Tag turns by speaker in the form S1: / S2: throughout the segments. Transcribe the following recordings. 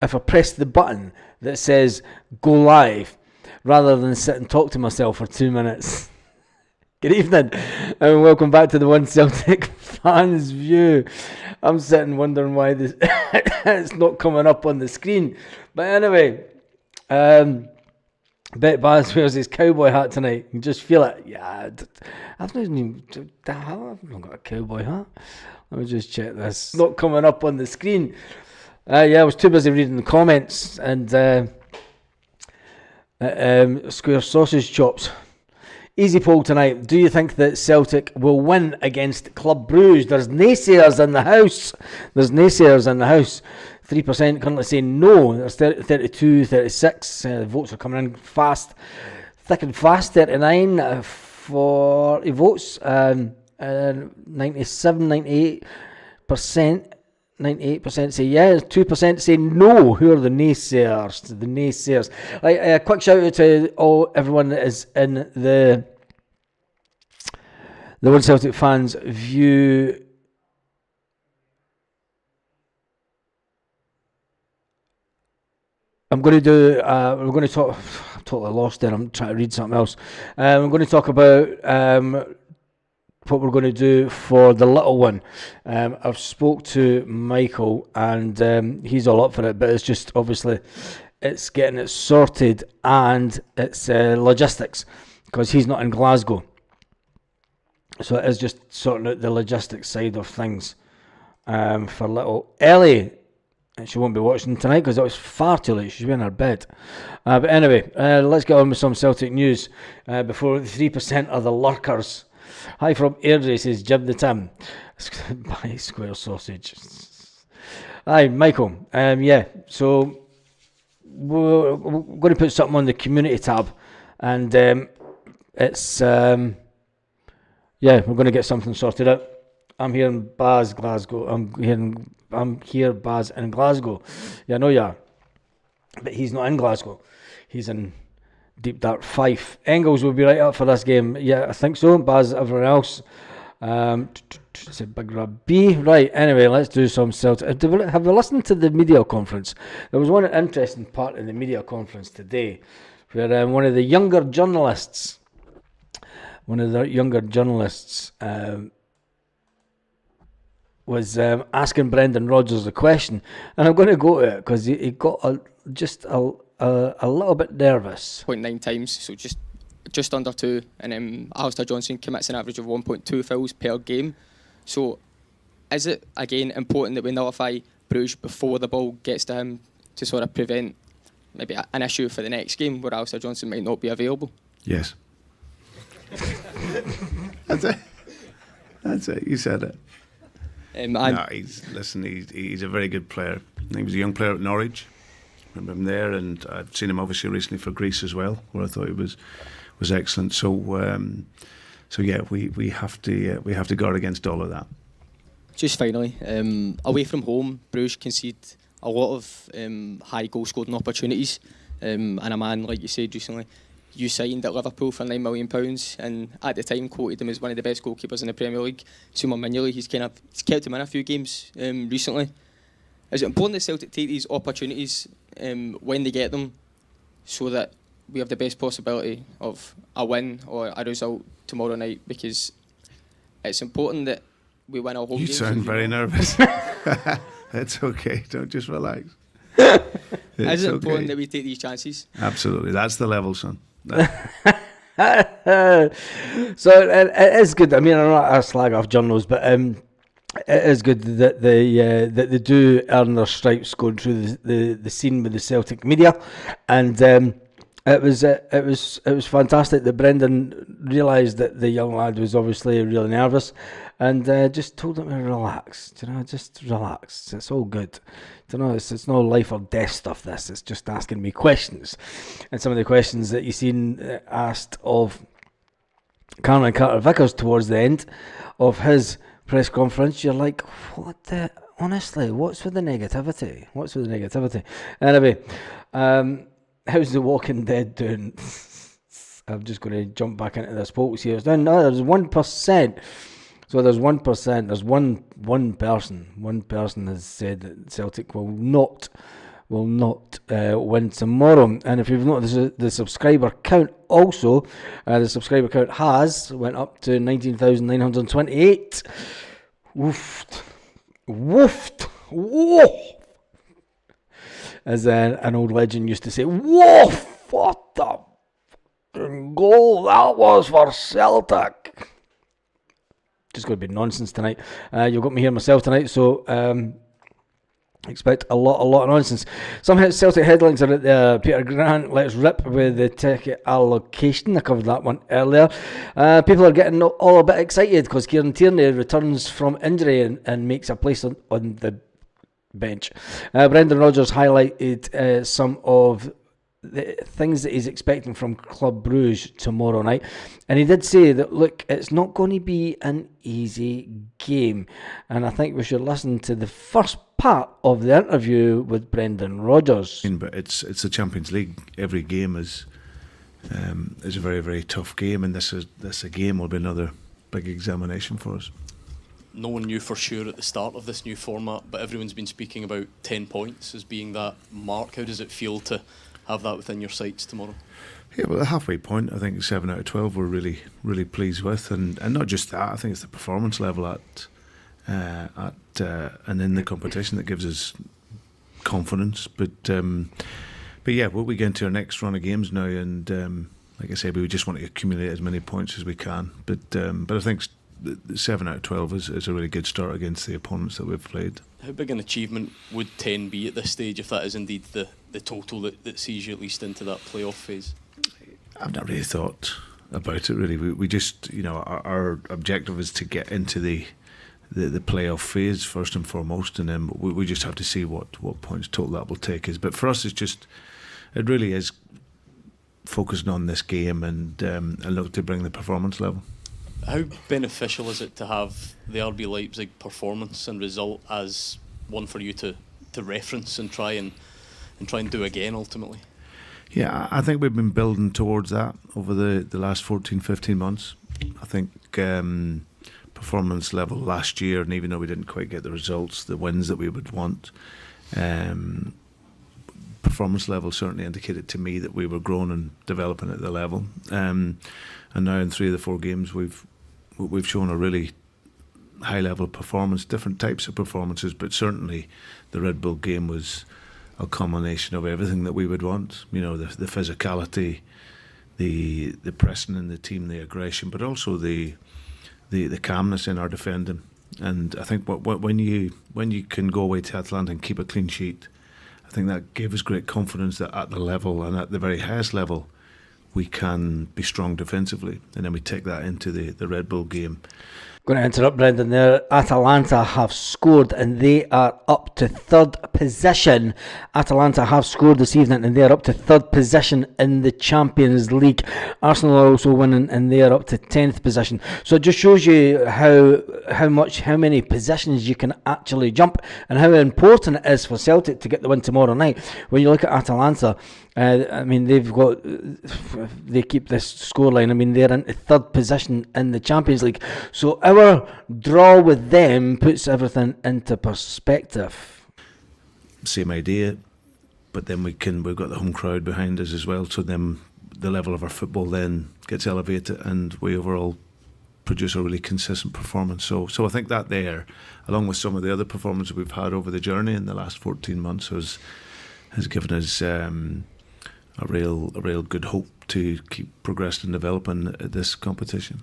S1: if I press the button that says go live rather than sit and talk to myself for 2 minutes. Good evening and welcome back to the One Celtic Fans View. I'm sitting wondering why this it's not coming up on the screen. But anyway, Bet Baz wears his cowboy hat tonight. You just feel it. Yeah, I've not got a cowboy hat. Let me just check this. Not coming up on the screen. I was too busy reading the comments and Square Sausage Chops. Easy poll tonight. Do you think that Celtic will win against Club Brugge? There's naysayers in the house. 3% currently saying no. There's 32, 36. The votes are coming in fast. Thick and fast. 39 for votes. 97, 98%. 98% say yes, 2% say no. Who are the naysayers? A quick shout out to everyone that is in the One Celtic Fans View. I'm going to do. We're going to talk. I'm totally lost there. I'm trying to read something else. I'm going to talk about what we're going to do for the little one. I've spoke to Michael and he's all up for it, but it's just obviously it's getting it sorted and it's logistics because he's not in Glasgow, so it is just sorting out the logistics side of things for little Ellie. And she won't be watching tonight because it was far too late. She's in her bed. But anyway, let's get on with some Celtic news before the 3% of the lurkers. Hi from Airdrie, says Jim the Tim. Buy Square Sausage. Hi, Michael. So we're going to put something on the community tab, and it's we're going to get something sorted out. I'm here in Baz, Glasgow. I'm here, Baz, in Glasgow. Yeah, I know you are, but he's not in Glasgow. He's in Deep Dark Fife. Engels will be right up for this game. Yeah, I think so. Baz, everyone else. It's a big rub B. Right, anyway, let's do some Celtic. Have you listened to the media conference? There was one interesting part in the media conference today where one of the younger journalists was asking Brendan Rodgers a question. And I'm going to go to it because he got a little bit nervous.
S2: 0.9 times, so just under 2, and Alistair Johnson commits an average of 1.2 fouls per game. So is it again important that we nullify Bruges before the ball gets to him to sort of prevent maybe an issue for the next game where Alistair Johnson might not be available?
S3: Yes. That's it. You said it. No, he's a very good player. He was a young player at Norwich. Remember him there, and I've seen him obviously recently for Greece as well, where I thought he was excellent. So yeah, we have to guard against all of that.
S2: Just finally, away from home, Bruges concede a lot of high goal scoring opportunities, and a man like you said recently, you signed at Liverpool for £9 million, and at the time quoted him as one of the best goalkeepers in the Premier League. Summer Mignolet, he's kept him in a few games recently. Is it important that Celtic take these opportunities when they get them, so that we have the best possibility of a win or a result tomorrow night? Because it's important that we win our home games.
S3: You sound very nervous. It's okay. Don't, just relax.
S2: Is it important that we take these chances?
S3: Absolutely. That's the level, son.
S1: So it is good. I mean, I'm not a slag off journals, but it is good that they do earn their stripes going through the scene with the Celtic media, and it was fantastic that Brendan realised that the young lad was obviously really nervous, and just told him to relax. Just relax. It's all good. It's no life or death stuff. It's just asking me questions, and some of the questions that you seen asked of Cameron Carter-Vickers towards the end of his press conference, you're like, what the? Honestly, what's with the negativity? Anyway, how's The Walking Dead doing? I'm just going to jump back into this polls here. There's 1%. So there's 1%. There's one person. One person has said that Celtic will not will not win tomorrow. And if you've noticed, the subscriber count also, the subscriber count has went up to 19,928. Woofed. Whoa! As an old legend used to say, woof! What the goal that was for Celtic. Just going to be nonsense tonight. You've got me here myself tonight, so expect a lot of nonsense. Some Celtic headlines are at the Peter Grant, let's rip with the ticket allocation. I covered that one earlier. People are getting all a bit excited because Kieran Tierney returns from injury and makes a place on the bench. Brendan Rodgers highlighted some of the things that he's expecting from Club Brugge tomorrow night, and he did say that, look, it's not going to be an easy game, and I think we should listen to the first part of the interview with Brendan Rodgers.
S3: But it's the Champions League. Every game is a very, very tough game, and this a game will be another big examination for us.
S4: No one knew for sure at the start of this new format, but everyone's been speaking about 10 points as being that mark. How does it feel to have that within your sights tomorrow?
S3: Yeah, well, the halfway point, I think 7 out of 12 we're really, really pleased with, and not just that. I think it's the performance level at and in the competition that gives us confidence. But yeah, we'll get into our next run of games now, and like I said, we just want to accumulate as many points as we can. But I think 7 out of 12 is a really good start against the opponents that we've played.
S4: How big an achievement would 10 be at this stage, if that is indeed the total that sees you at least into that playoff phase?
S3: I've not really thought about it, really. We just, our objective is to get into the playoff phase first and foremost, and then we just have to see what points total that will take us. But for us, it really is focusing on this game and look to bring the performance level.
S4: How beneficial is it to have the RB Leipzig performance and result as one for you to reference and try and do again ultimately?
S3: Yeah, I think we've been building towards that over the last 14-15 months. I think performance level last year, and even though we didn't quite get the results, the wins that we would want, performance level certainly indicated to me that we were growing and developing at the level. And now in 3 of the 4 games we've shown a really high level of performance, different types of performances, but certainly the Red Bull game was a combination of everything that we would want. The physicality, the pressing in the team, the aggression, but also the calmness in our defending. And I think when you can go away to Atlanta and keep a clean sheet, I think that gave us great confidence that at the level and at the very highest level we can be strong defensively, and then we take that into the Red Bull game.
S1: Going to interrupt Brendan there. Atalanta have scored and they are up to 3rd position. Atalanta have scored this evening and they are up to 3rd position in the Champions League. Arsenal are also winning and they are up to 10th position. So it just shows you how many positions you can actually jump and how important it is for Celtic to get the win tomorrow night. When you look at Atalanta, they keep this scoreline. They're in 3rd position in the Champions League. So our draw with them puts everything into perspective.
S3: Same idea, but then we've got the home crowd behind us as well. So then the level of our football then gets elevated, and we overall produce a really consistent performance. So I think that there, along with some of the other performances we've had over the journey in the last 14 months, has given us a real good hope to keep progressing and developing this competition.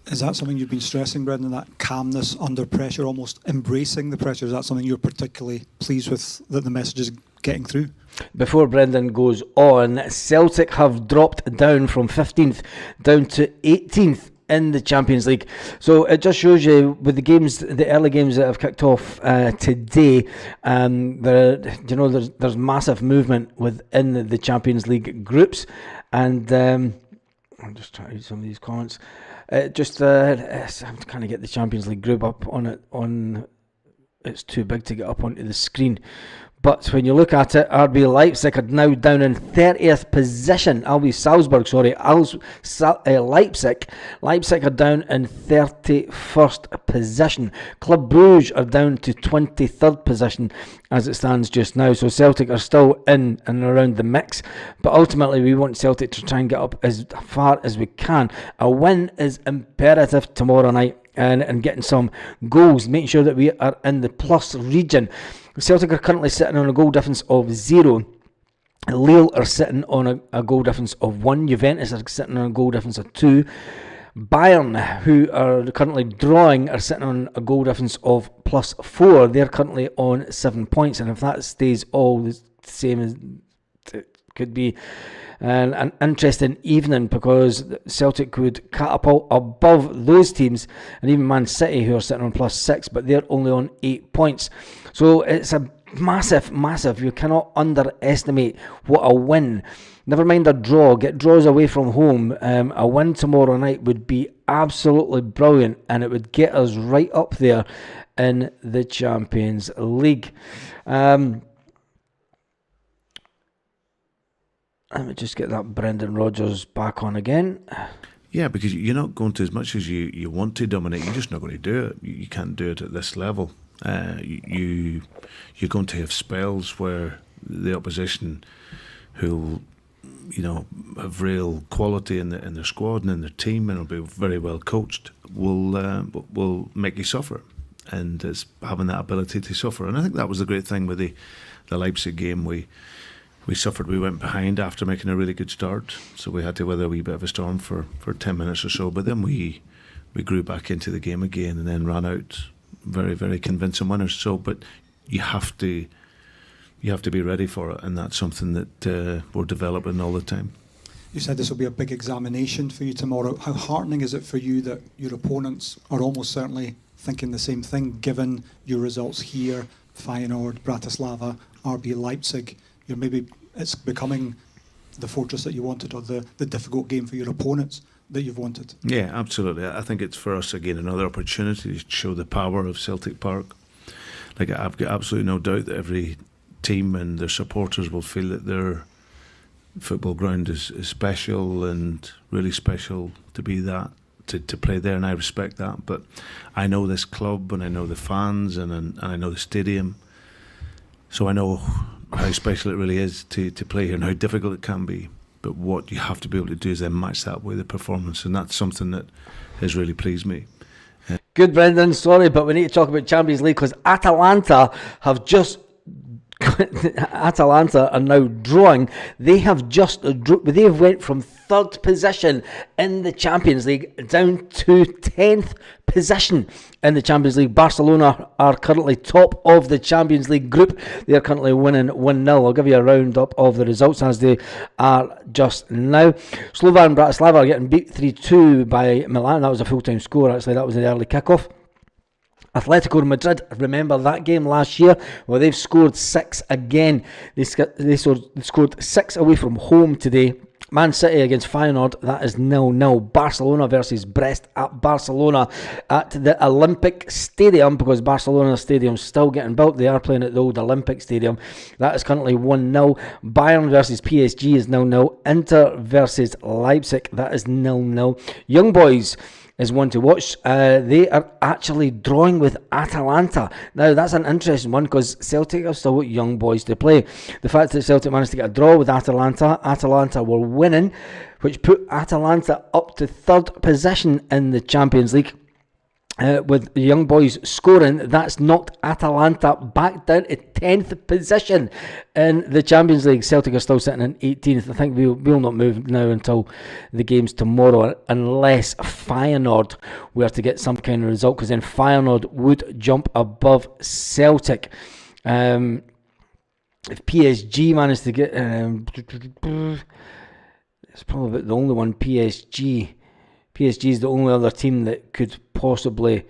S5: Is that something you've been stressing, Brendan, that calmness under pressure, almost embracing the pressure? Is that something you're particularly pleased with, that the message is getting through?
S1: Before Brendan goes on, Celtic have dropped down from 15th down to 18th in the Champions League. So it just shows you with the early games that have kicked off today, there's massive movement within the Champions League groups, and I'm just trying to read some of these comments. I'm trying to get the Champions League group up on it. It's too big to get up onto the screen, But when you look at it, RB Leipzig are now down in 30th position. Leipzig are down in 31st position. Club Brugge are down to 23rd position as it stands just now. So Celtic are still in and around the mix. But ultimately, we want Celtic to try and get up as far as we can. A win is imperative tomorrow night. And getting some goals, making sure that we are in the plus region. Celtic are currently sitting on a goal difference of 0. Lille are sitting on a goal difference of 1. Juventus are sitting on a goal difference of 2. Bayern, who are currently drawing, are sitting on a goal difference of plus 4. They're currently on 7 points, and if that stays all the same as it could be an interesting evening, because Celtic could catapult above those teams, and even Man City, who are sitting on plus 6, but they're only on 8 points. So it's a massive. You cannot underestimate what a win, never mind a draw, get draws away from home. A win tomorrow night would be absolutely brilliant, and it would get us right up there in the Champions League. Let me just get that Brendan Rodgers back on again.
S3: Yeah, because you're not going to, as much as you want to dominate, you're just not going to do it. You can't do it at this level. You're going to have spells where the opposition, who have real quality in their squad and in their team, and will be very well coached, will make you suffer. And it's having that ability to suffer. And I think that was the great thing with the Leipzig game. We suffered. We went behind after making a really good start, so we had to weather a wee bit of a storm for 10 minutes or so. But then we grew back into the game again, and then ran out very, very convincing winners. So, but you have to be ready for it, and that's something that we're developing all the time.
S5: You said this will be a big examination for you tomorrow. How heartening is it for you that your opponents are almost certainly thinking the same thing, given your results here, Feyenoord, Bratislava, RB Leipzig? It's becoming the fortress that you wanted, or the difficult game for your opponents that you've wanted.
S3: Yeah, absolutely. I think it's for us, again, another opportunity to show the power of Celtic Park. Like, I've got absolutely no doubt that every team and their supporters will feel that their football ground is special, and really special to be that, to play there, and I respect that. But I know this club, and I know the fans, and I know the stadium, so I know how special it really is to play here and how difficult it can be. But what you have to be able to do is then match that with the performance, and that's something that has really pleased me.
S1: Good, Brendan. Sorry, but we need to talk about Champions League, because Atalanta are now drawing. They have went from 3rd position in the Champions League down to 10th position in the Champions League. Barcelona are currently top of the Champions League group. They are currently winning 1-0. I'll give you a roundup of the results as they are just now. Slovan Bratislava are getting beat 3-2 by Milan. That was a full-time score, actually. That was an early kickoff. Atletico Madrid, remember that game last year? Well, they've scored 6 again. They scored 6 away from home today. Man City against Feyenoord, that is 0-0. Barcelona versus Brest at Barcelona at the Olympic Stadium, because Barcelona Stadium's still getting built. They are playing at the old Olympic Stadium. That is currently 1-0. Bayern versus PSG is 0-0. Inter versus Leipzig, that is 0-0. Young Boys is one to watch. They are actually drawing with Atalanta. Now, that's an interesting one, because Celtic have still got Young Boys to play. The fact that Celtic managed to get a draw with Atalanta were winning, which put Atalanta up to 3rd position in the Champions League. With the Young Boys scoring, that's knocked Atalanta back down to 10th position in the Champions League. Celtic are still sitting in 18th. I think we'll not move now until the game's tomorrow, unless Feyenoord were to get some kind of result, because then Feyenoord would jump above Celtic. If PSG managed to get... it's probably the only one, PSG is the only other team that could possibly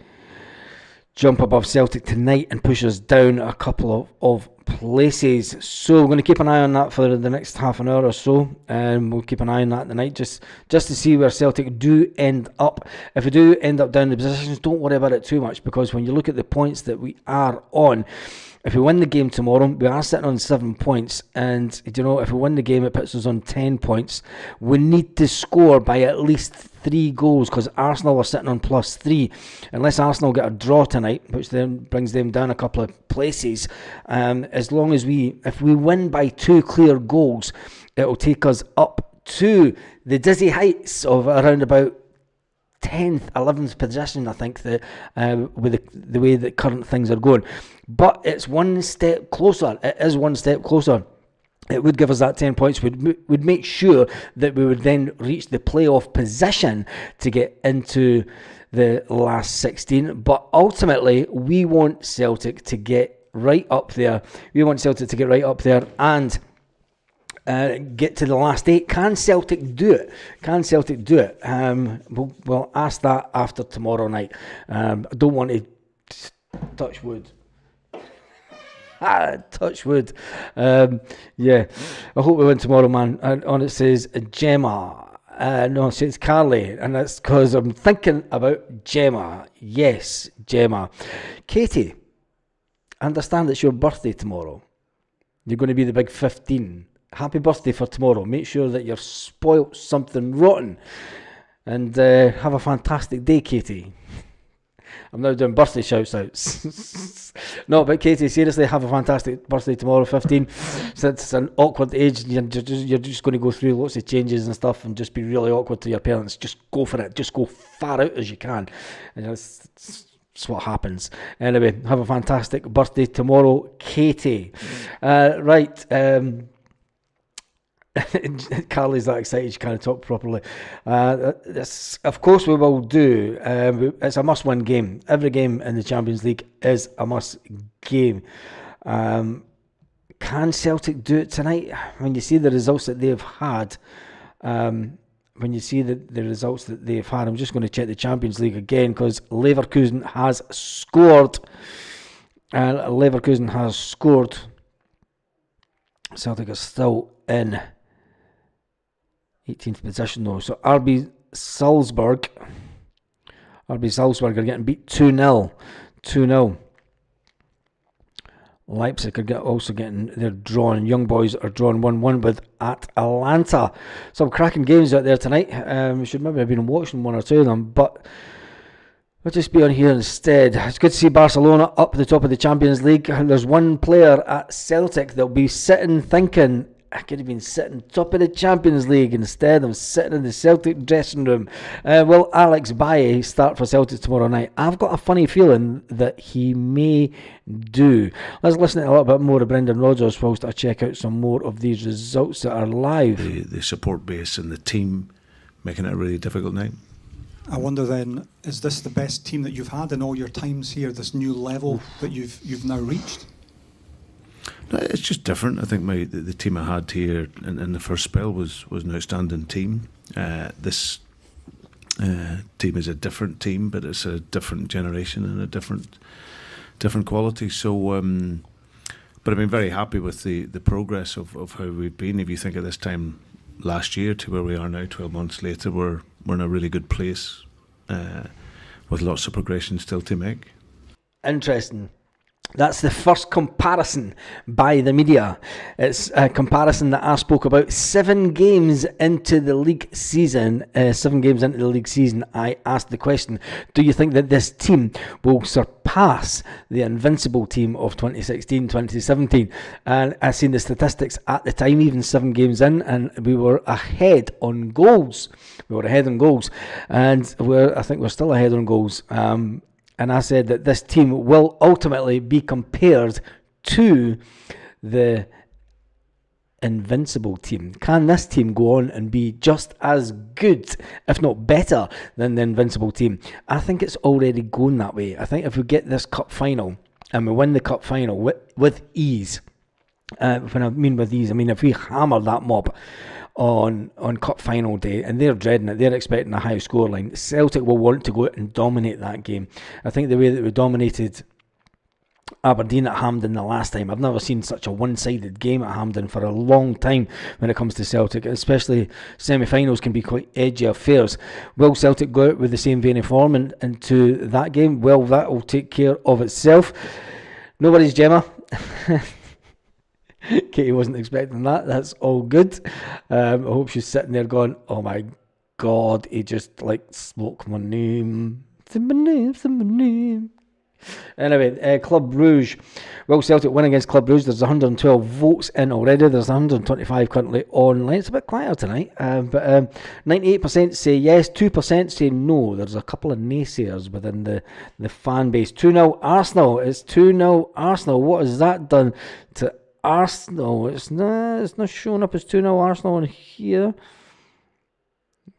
S1: jump above Celtic tonight and push us down a couple of places. So we're going to keep an eye on that for the next half an hour or so, and we'll keep an eye on that tonight just to see where Celtic do end up. If we do end up down the positions, don't worry about it too much, because when you look at the points that we are on, If we win the game tomorrow, we are sitting on 7 points, and if we win the game, it puts us on 10 points. We need to score by at least 3 goals, because Arsenal are sitting on +3. Unless Arsenal get a draw tonight, which then brings them down a couple of places, if we win by 2 clear goals, it will take us up to the dizzy heights of around about 10th, 11th position, I think, with the way that current things are going. But it's one step closer. It is one step closer. It would give us that 10 points. Would make sure that we would then reach the playoff position to get into the last 16. But ultimately, we want Celtic to get right up there. And get to the last 8. Can Celtic do it? We'll ask that after tomorrow night. I don't want to touch wood. Touch wood. Yeah, I hope we win tomorrow, man. And on it says Gemma. No, it says Carly, and that's because I'm thinking about Gemma. Yes, Gemma. Katie, I understand it's your birthday tomorrow. You're going to be the big 15. Happy birthday for tomorrow. Make sure that you're spoilt something rotten. And have a fantastic day, Katie. I'm now doing birthday shouts. No, but Katie, seriously, have a fantastic birthday tomorrow, 15. Since it's an awkward age, you're just going to go through lots of changes and stuff and just be really awkward to your parents. Just go for it. Just go far out as you can. And that's what happens. Anyway, have a fantastic birthday tomorrow, Katie. Right. Carly's that excited she can't talk properly. This, of course, we will do. It's a must-win game. Every game in the Champions League is a must game. Can Celtic do it tonight? When you see the results that they've had, I'm just going to check the Champions League again, because Leverkusen has scored. Celtic is still in 18th position though. So RB Salzburg are getting beat 2-0. Leipzig are also getting their drawn. Young Boys are drawn 1-1 with Atalanta. Some cracking games out there tonight. Should maybe have been watching one or two of them, but we'll just be on here instead. It's good to see Barcelona up at the top of the Champions League. And there's one player at Celtic that'll be sitting thinking, I could have been sitting top of the Champions League. Instead, I'm sitting in the Celtic dressing room. Will Alex Baye start for Celtic tomorrow night? I've got a funny feeling that he may do. Let's listen to a little bit more of Brendan Rodgers whilst I check out some more of these results that are live.
S3: The support base and the team making it a really difficult night.
S5: I wonder then, is this the best team that you've had in all your times here, this new level that you've now reached?
S3: No, it's just different. I think the team I had here in the first spell was an outstanding team. This team is a different team, but it's a different generation and a different quality. So, but I've been very happy with the progress of how we've been. If you think of this time last year to where we are now, 12 months later, we're in a really good place with lots of progression still to make.
S1: Interesting. That's the first comparison by the media. It's a comparison that I spoke about 7 games into the league season. I asked the question, do you think that this team will surpass the invincible team of 2016-2017? And I seen the statistics at the time, even 7 games in, and we were ahead on goals. And I think we're still ahead on goals. And I said that this team will ultimately be compared to the invincible team. Can this team go on and be just as good, if not better, than the invincible team? I think it's already going that way. I think if we get this cup final and we win the cup final with ease, when I mean with ease, I mean if we hammer that mob on cup final day, and they're dreading it, they're expecting a high scoreline, Celtic will want to go out and dominate that game. I think the way that we dominated Aberdeen at Hampden the last time, I've never seen such a one-sided game at Hampden for a long time when it comes to Celtic, especially semi-finals can be quite edgy affairs. Will Celtic go out with the same vein of form into that game? Well, that will take care of itself. Nobody's Gemma. Katie wasn't expecting that. That's all good. I hope she's sitting there going, oh my God, he just like spoke my name. It's in my name, it's in my name. Anyway, Club Brugge. Will Celtic win against Club Brugge? There's 112 votes in already. There's 125 currently online. It's a bit quieter tonight. But 98% say yes, 2% say no. There's a couple of naysayers within the fan base. 2-0 Arsenal. It's 2-0 Arsenal. What has that done to Arsenal? It's not showing up as 2-0 Arsenal on here.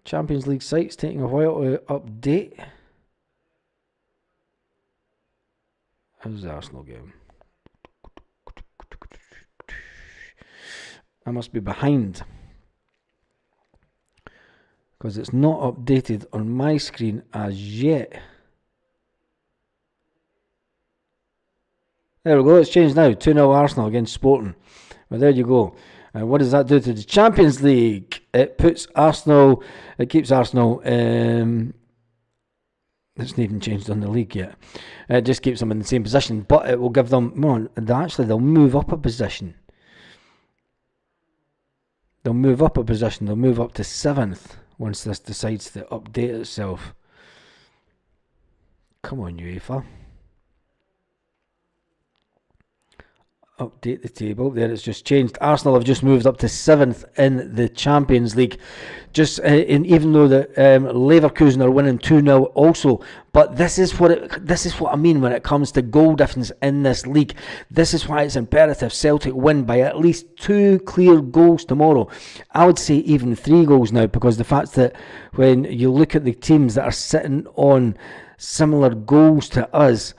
S1: Champions League site's taking a while to update. How's the Arsenal game? I must be behind because it's not updated on my screen as yet. There we go, it's changed now. 2-0 Arsenal against Sporting. Well, there you go. What does that do to the Champions League? It keeps Arsenal. It's not even changed on the league yet. It just keeps them in the same position, but it will give them more. They'll move up a position. They'll move up a position. They'll move up to 7th once this decides to update itself. Come on, UEFA. Update the table. There, it's just changed. Arsenal have just moved up to 7th in the Champions League. Just even though the Leverkusen are winning 2-0 also, but this is what I mean when it comes to goal difference in this league. This is why it's imperative Celtic win by at least 2 clear goals tomorrow. I would say even 3 goals now, because the fact that when you look at the teams that are sitting on similar goals to us,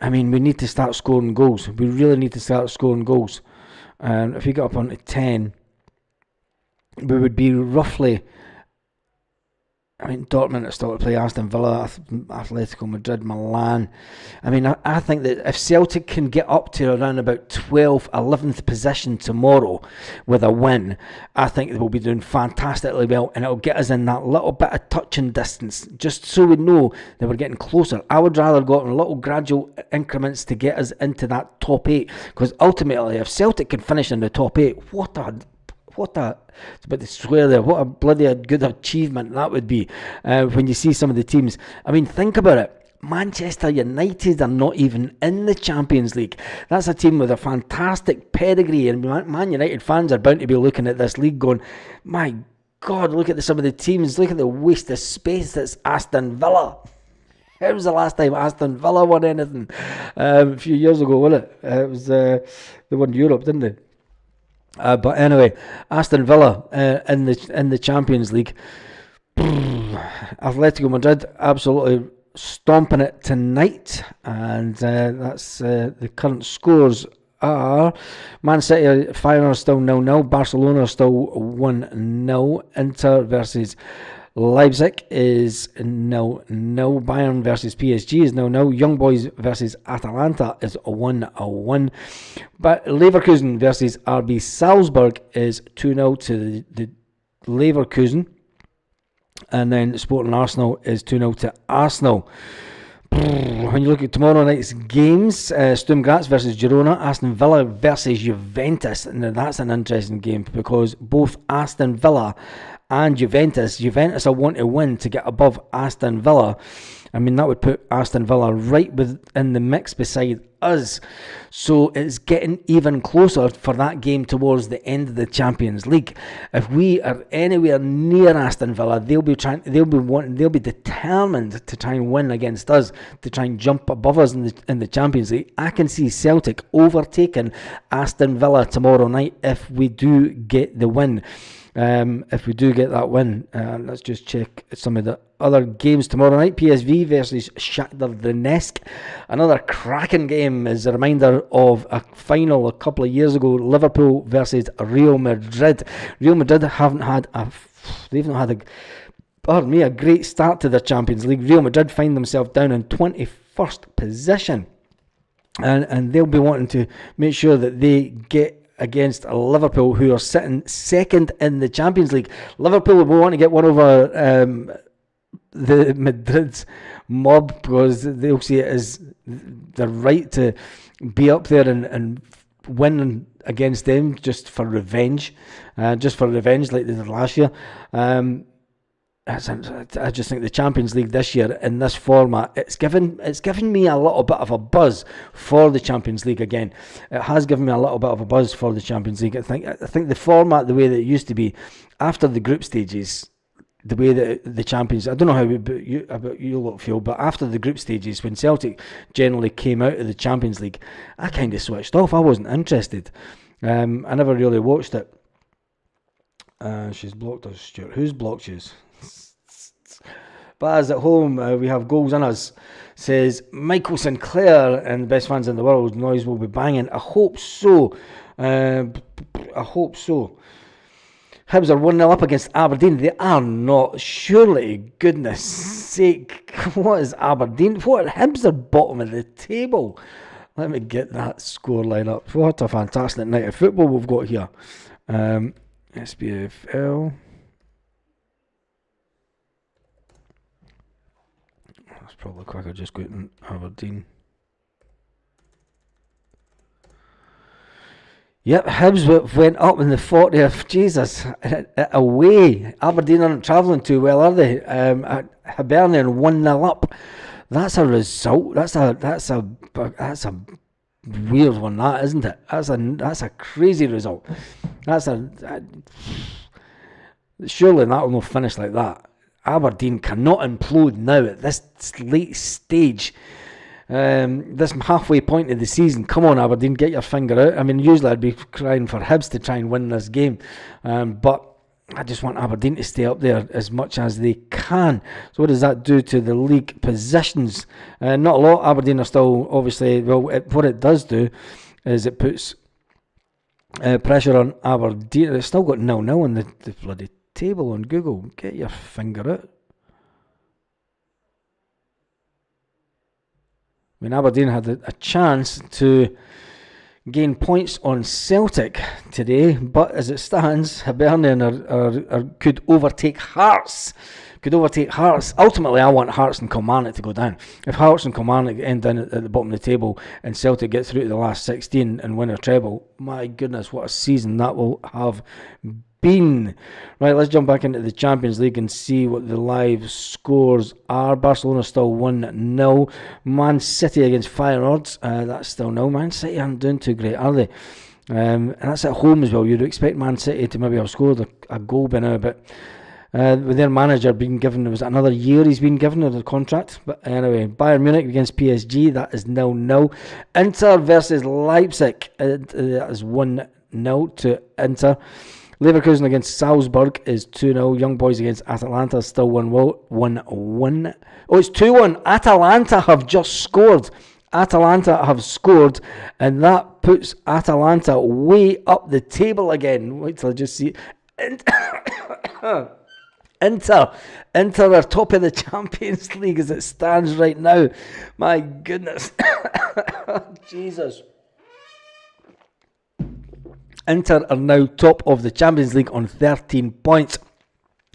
S1: I mean, we need to start scoring goals. We really need to start scoring goals. And if we get up onto 10, we would be roughly... I mean, Dortmund are still to play Aston Villa, Atletico Madrid, Milan. I mean, I think that if Celtic can get up to around about 12th, 11th position tomorrow with a win, I think they will be doing fantastically well, and it'll get us in that little bit of touching distance, just so we know that we're getting closer. I would rather go in little gradual increments to get us into that top 8, because ultimately, if Celtic can finish in the top 8, what it's about to swear there, what a bloody good achievement that would be when you see some of the teams. I mean, think about it. Manchester United are not even in the Champions League. That's a team with a fantastic pedigree, and Man United fans are bound to be looking at this league going, my God, look at some of the teams, look at the waste of space that's Aston Villa. When was the last time Aston Villa won anything? A few years ago, wasn't it? It was they won Europe, didn't they? But anyway, Aston Villa in the Champions League. Atletico Madrid absolutely stomping it tonight, and that's the current scores are: Man City Feyenoord still 0-0, Barcelona still 1-0, Inter versus Leipzig is 0-0. Bayern versus PSG is 0-0. Young Boys versus Atalanta is 1-1. But Leverkusen versus RB Salzburg is 2-0 to the Leverkusen. And then Sporting Arsenal is 2-0 to Arsenal. When you look at tomorrow night's games, Sturm Graz versus Girona, Aston Villa versus Juventus. And that's an interesting game, because both Aston Villa and Juventus will want to win to get above Aston Villa. I mean, that would put Aston Villa right within the mix beside us. So it's getting even closer for that game towards the end of the Champions League. If we are anywhere near Aston Villa, they'll be determined to try and win against us, to try and jump above us in the Champions League. I can see Celtic overtaking Aston Villa tomorrow night if we do get the win. If we do get that win, let's just check some of the other games tomorrow night. PSV versus Shakhtar Donetsk, another cracking game. Is a reminder of a final a couple of years ago, Liverpool versus Real Madrid. Real Madrid haven't had a great start to the Champions League. Real Madrid find themselves down in 21st position, and they'll be wanting to make sure that they get against Liverpool, who are sitting second in the Champions League. Liverpool will want to get one over the Madrid mob, because they'll see it as the right to be up there and win against them just for revenge, like they did last year. I just think the Champions League this year in this format, it's given me a little bit of a buzz for the Champions League again. It has given me a little bit of a buzz for the Champions League. I think the format, the way that it used to be after the group stages, the way that the Champions, I don't know how about you lot feel, but after the group stages, when Celtic generally came out of the Champions League, I kind of switched off. I wasn't interested. I never really watched it. She's blocked us, Stuart. Who's blocked you? But as at home, we have goals in us. Says Michael Sinclair, and the best fans in the world. Noise will be banging. I hope so. Hibs are 1-0 up against Aberdeen. They are not. Surely, goodness sake. What is Aberdeen? What? Hibs are bottom of the table. Let me get that scoreline up. What a fantastic night of football we've got here. SPFL. That's probably quicker just going Aberdeen. Yep, Hibs went up in the 40th. Jesus, away. Aberdeen aren't travelling too well, are they? Hibernian 1-0 up. That's a result. That's a weird one, that, isn't it? That's a crazy result. Surely that will not finish like that. Aberdeen cannot implode now at this late stage. This halfway point of the season. Come on, Aberdeen, get your finger out. I mean, usually I'd be crying for Hibs to try and win this game, but I just want Aberdeen to stay up there as much as they can. So what does that do to the league positions? Not a lot. Aberdeen are still, obviously, what it does do is it puts pressure on Aberdeen. It's still got 0-0 on the bloody table on Google. Get your finger out. I mean, Aberdeen had a chance to gain points on Celtic today, but as it stands, Hibernian could overtake Hearts. Ultimately, I want Hearts and Kilmarnock to go down. If Hearts and Kilmarnock end down at the bottom of the table and Celtic get through to the last 16 and win a treble, my goodness, what a season that will have been. Right, let's jump back into the Champions League and see what the live scores are. Barcelona still 1-0. Man City against Feyenoord, that's still 0. Man City aren't doing too great, are they? And that's at home as well. You'd expect Man City to maybe have scored a goal by now, but with their manager being given, was it another year he's been given of the contract? But anyway, Bayern Munich against PSG, that is 0-0. Inter versus Leipzig, that is 1-0 to Inter. Leverkusen against Salzburg is 2-0. Young Boys against Atalanta still 1-1. Oh, it's 2-1. Atalanta have just scored. And that puts Atalanta way up the table again. Wait till I just see. Inter are top of the Champions League as it stands right now. My goodness. Jesus. Inter are now top of the Champions League on 13 points.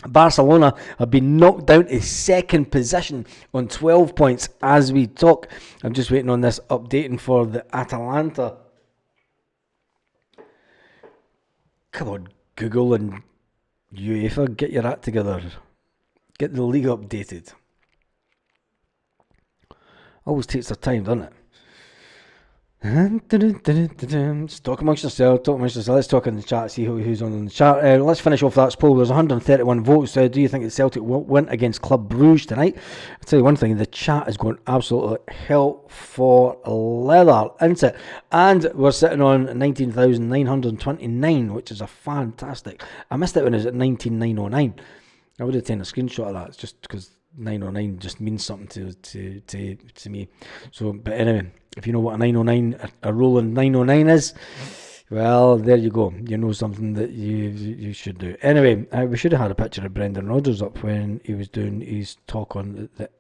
S1: Barcelona have been knocked down to second position on 12 points as we talk. I'm just waiting on this updating for the Atalanta. Come on, Google and UEFA, get your act together. Get the league updated. Always takes their time, doesn't it? Talk amongst yourselves. Let's talk in the chat, see who's on the chat. Let's finish off that poll. There's 131 votes. Do you think that Celtic will win against Club Brugge tonight? I'll tell you one thing, the chat is going absolutely hell for leather, isn't it? And we're sitting on 19,929, which is a fantastic. I missed it when it was at 19,909. I would have taken a screenshot of that just because 909 just means something to me. So, but anyway, if you know what a 909, a rolling 909 is, well, there you go. You know something that you should do. Anyway, we should have had a picture of Brendan Rodgers up when he was doing his talk on the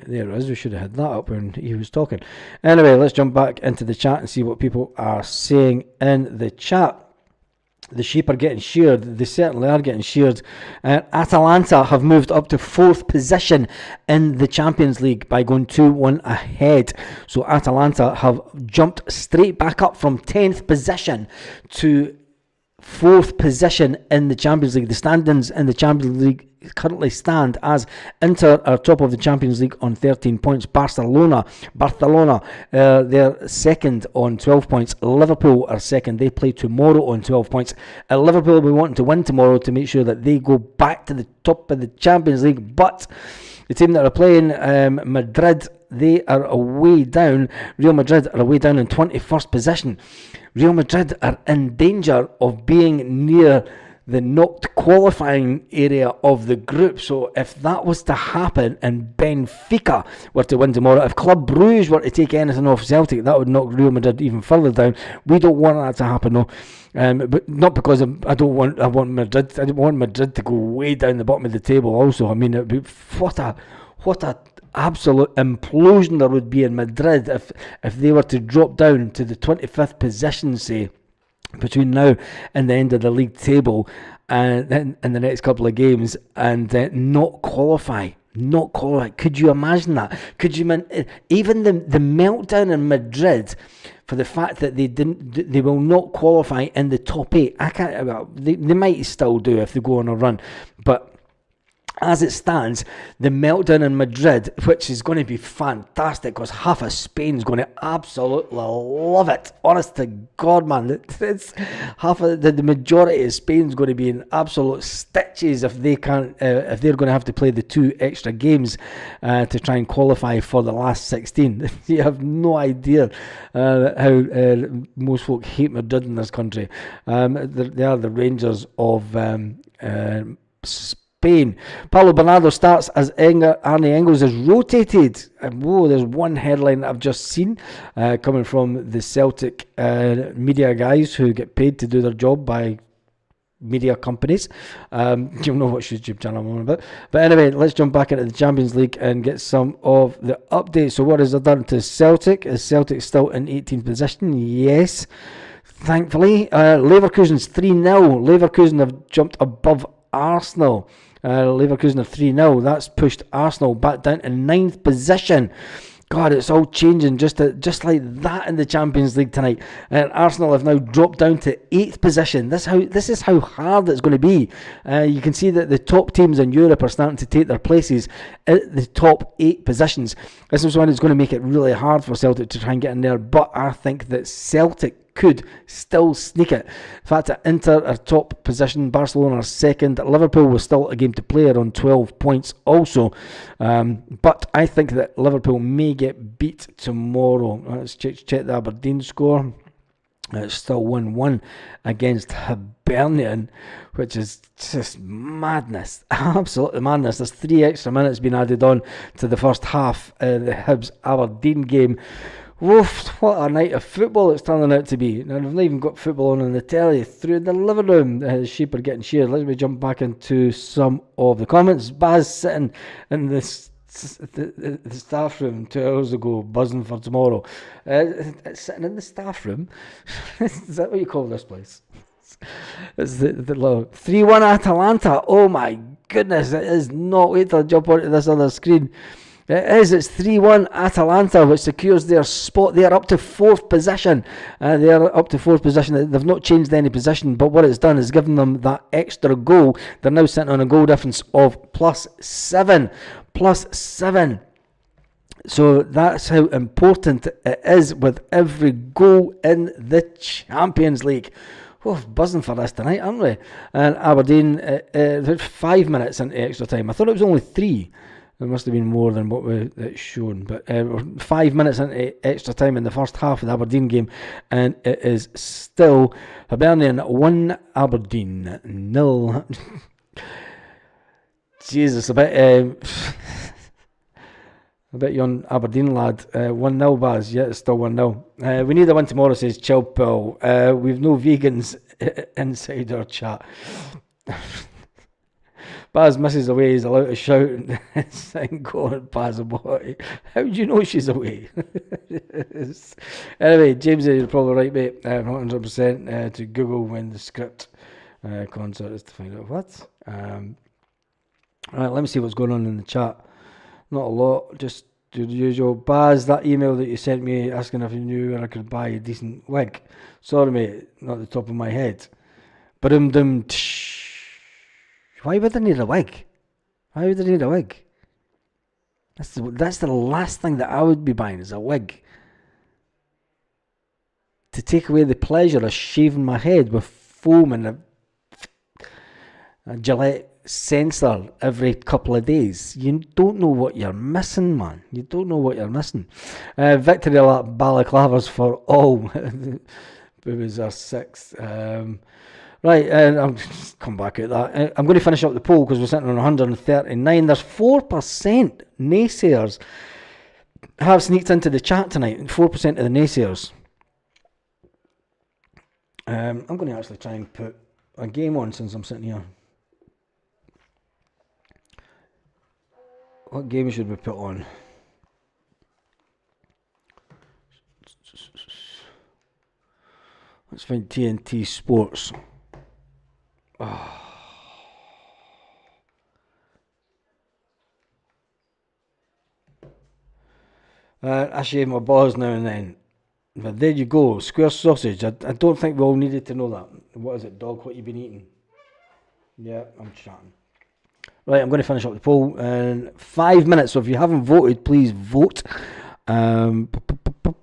S1: there it is. We should have had that up when he was talking. Anyway, let's jump back into the chat and see what people are saying in the chat. the sheep are getting sheared. They certainly are getting sheared. Atalanta have moved up to 4th position in the Champions League by going 2-1 ahead. So Atalanta have jumped straight back up from 10th position to 4th position in the Champions League. The standings in the Champions League currently stand as Inter are top of the Champions League on 13 points. Barcelona, they're second on 12 points. Liverpool are second. They play tomorrow on 12 points. Liverpool will be wanting to win tomorrow to make sure that they go back to the top of the Champions League. But the team that are playing, Madrid, they are away down. Real Madrid are away down in 21st position. Real Madrid are in danger of being near the knocked qualifying area of the group. So if that was to happen and Benfica were to win tomorrow, if Club Brugge were to take anything off Celtic, that would knock Real Madrid even further down. We don't want that to happen though. But not because I want Madrid. I don't want Madrid to go way down the bottom of the table also. I mean, it'd be, what a absolute implosion there would be in Madrid if they were to drop down to the 25th position, say, between now and the end of the league table and then in the next couple of games, and not qualify. Could you imagine that? Could you even the meltdown in Madrid for the fact that they will not qualify in the top 8? They might still do if they go on a run, but as it stands, the meltdown in Madrid, which is going to be fantastic because half of Spain's going to absolutely love it. Honest to God, man, it's half of the majority of Spain's going to be in absolute stitches if they can't, if they're going to have to play the 2 extra games to try and qualify for the last 16. You have no idea how most folk hate Madrid in this country. They are the Rangers of Spain. Paulo Bernardo starts as Arne Engels is rotated. Whoa, there's one headline that I've just seen coming from the Celtic media guys who get paid to do their job by media companies. You know what YouTube channel I'm on about. But anyway, let's jump back into the Champions League and get some of the updates. So what has it done to Celtic? Is Celtic still in 18th position? Yes, thankfully. Leverkusen's 3-0. Leverkusen have jumped above Arsenal. Leverkusen are 3-0. That's pushed Arsenal back down to 9th position. God, it's all changing just like that in the Champions League tonight. And Arsenal have now dropped down to 8th position. This is how hard it's going to be. You can see that the top teams in Europe are starting to take their places at the top 8 positions. This is one that's going to make it really hard for Celtic to try and get in there. But I think that Celtic could still sneak it. In fact, Inter are top position, Barcelona are second, Liverpool was still a game to play on 12 points also, but I think that Liverpool may get beat tomorrow. Let's check the Aberdeen score. It's still 1-1 against Hibernian, which is just madness, absolutely madness. There's 3 extra minutes being added on to the first half of the Hibs Aberdeen game. Woof, what a night of football it's turning out to be. Now, they've not even got football on the telly through the living room. The sheep are getting sheared. Let me jump back into some of the comments. Baz sitting in the staff room 2 hours ago, buzzing for tomorrow. Sitting in the staff room? Is that what you call this place? It's the 3-1 Atalanta. Oh my goodness, it is not. Wait till I jump onto this other screen. It's 3-1 Atalanta, which secures their spot. They are up to 4th position. They've not changed any position, but what it's done is given them that extra goal. They're now sitting on a goal difference of +7. So that's how important it is with every goal in the Champions League. Oh, buzzing for this tonight, aren't we? And Aberdeen, 5 minutes into extra time. I thought it was only 3. There must have been more than what it's shown, but 5 minutes into extra time in the first half of the Aberdeen game, and it is still Hibernian 1, Aberdeen 0. Jesus, I bet you're on Aberdeen, lad. 1-0, Baz. Yeah, it's still 1-0. We need a win tomorrow, says Chilpel. We've no vegans inside our chat. Baz misses away, he's allowed to shout and sing, go on, Baz a boy. How do you know she's away? Anyway, James, you're probably right, mate. 100% to Google when the script concert is to find out what. Alright, let me see what's going on in the chat. Not a lot, just the usual. Baz, that email that you sent me asking if you knew where I could buy a decent wig. Sorry, mate, not the top of my head. Why would I need a wig? Why would I need a wig? That's the last thing that I would be buying is a wig. To take away the pleasure of shaving my head with foam and a Gillette sensor every couple of days. You don't know what you're missing, man. You don't know what you're missing. Victory lap balaclavas for all. Boobies are 6. Right, and I'll just come back at that. I'm going to finish up the poll because we're sitting on 139. There's 4% naysayers have sneaked into the chat tonight. 4% of the naysayers. I'm going to actually try and put a game on since I'm sitting here. What game should we put on? Let's find TNT Sports. I shave my balls now and then. But there you go, square sausage. I don't think we all needed to know that. What is it, dog? What you been eating? Yeah, I'm chatting. Right, I'm going to finish up the poll in 5 minutes. So if you haven't voted, please vote. There's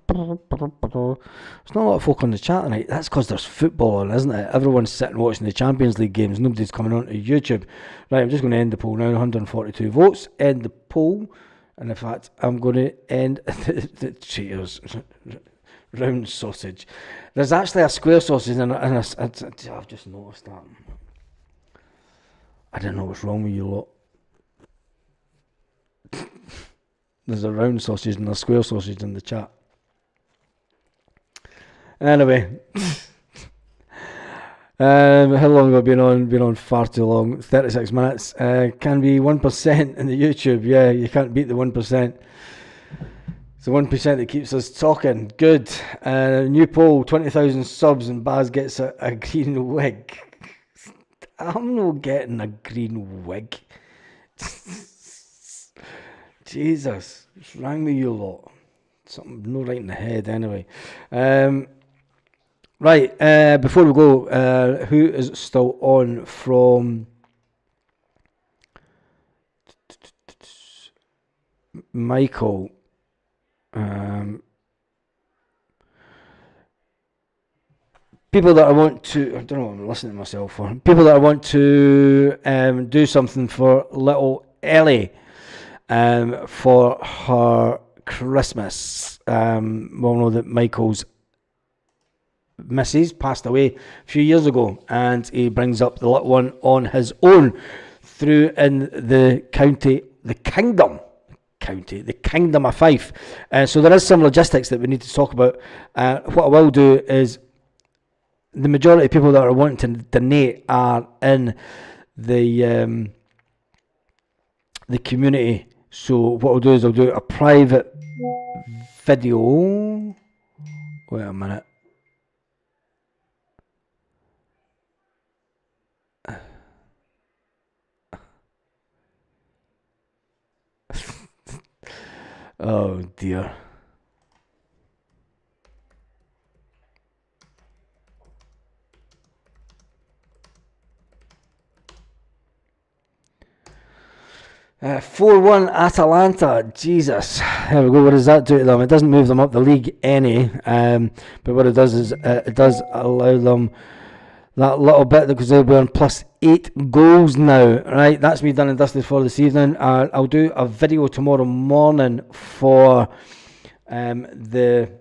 S1: not a lot of folk on the chat tonight. That's because there's football on, isn't it? Everyone's sitting watching the Champions League games. Nobody's coming on to YouTube. Right, I'm just going to end the poll now. 142 votes. End the poll. And in fact, I'm going to end the cheaters. Round sausage. There's actually a square sausage and I've just noticed that. I don't know what's wrong with you lot. There's a round sausage and a square sausage in the chat. Anyway. How long have I been on? Been on far too long. 36 minutes. Can be 1% in the YouTube. Yeah, you can't beat the 1%. It's the 1% that keeps us talking. Good. New poll, 20,000 subs and Baz gets a green wig. I'm not getting a green wig. Jesus. What's wrong with you lot? Something no right in the head anyway. Right, before we go, who is still on from Michael? People that I want to, I don't know, I'm listening to myself for. People that I want to do something for little Ellie for her Christmas. We'll know that Michael's missus passed away a few years ago, and he brings up the little one on his own through in the kingdom of Fife. So there is some logistics that we need to talk about. What I will do is, the majority of people that are wanting to donate are in the community. So what I'll do is I'll do a private video. Wait a minute. Oh dear. Uh, 4-1 Atalanta. Jesus. There we go. What does that do to them? It doesn't move them up the league any. But what it does is it does allow them that little bit, because they'll be on +8 goals now. Right, that's me done and dusted for this evening. I'll do a video tomorrow morning for the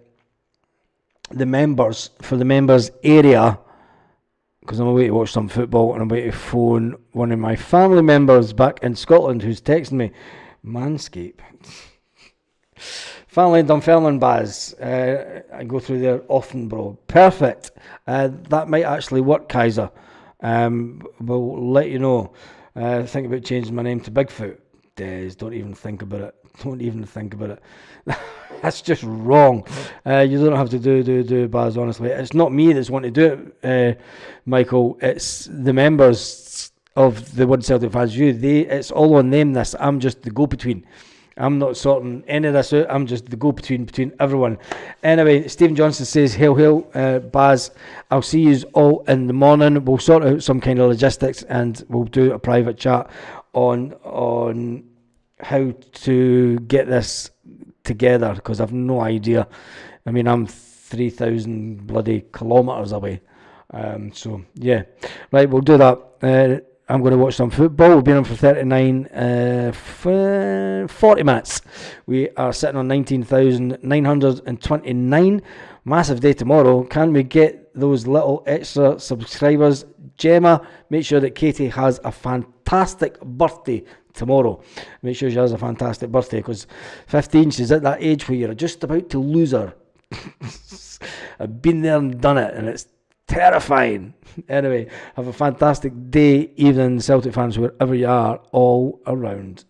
S1: members area, because I'm away to watch some football and I'm away to phone one of my family members back in Scotland who's texting me. Manscape. Family in Dunfermline, Baz. I go through there often, bro. Perfect. That might actually work, Kaiser. We'll let you know. Think about changing my name to Bigfoot. Des, don't even think about it. Don't even think about it. That's just wrong. You don't have to do, Baz, honestly. It's not me that's wanting to do it, Michael. It's the members of the One Celtic Fans View. It's all on them, this. I'm just the go-between. I'm not sorting any of this out. I'm just the go-between between everyone. Anyway, Stephen Johnson says, hail, hail, Baz. I'll see you all in the morning. We'll sort out some kind of logistics and we'll do a private chat on how to get this together, because I've no idea. I mean, I'm 3,000 bloody kilometres away. So, yeah. Right, we'll do that. I'm going to watch some football. We've been on for 40 minutes. We are sitting on 19,929. Massive day tomorrow. Can we get those little extra subscribers? Gemma, make sure that Katie has a fantastic birthday tomorrow. Make sure she has a fantastic birthday, because 15, she's at that age where you're just about to lose her. I've been there and done it, and it's terrifying. Anyway, have a fantastic day, evening, Celtic fans, wherever you are, all around.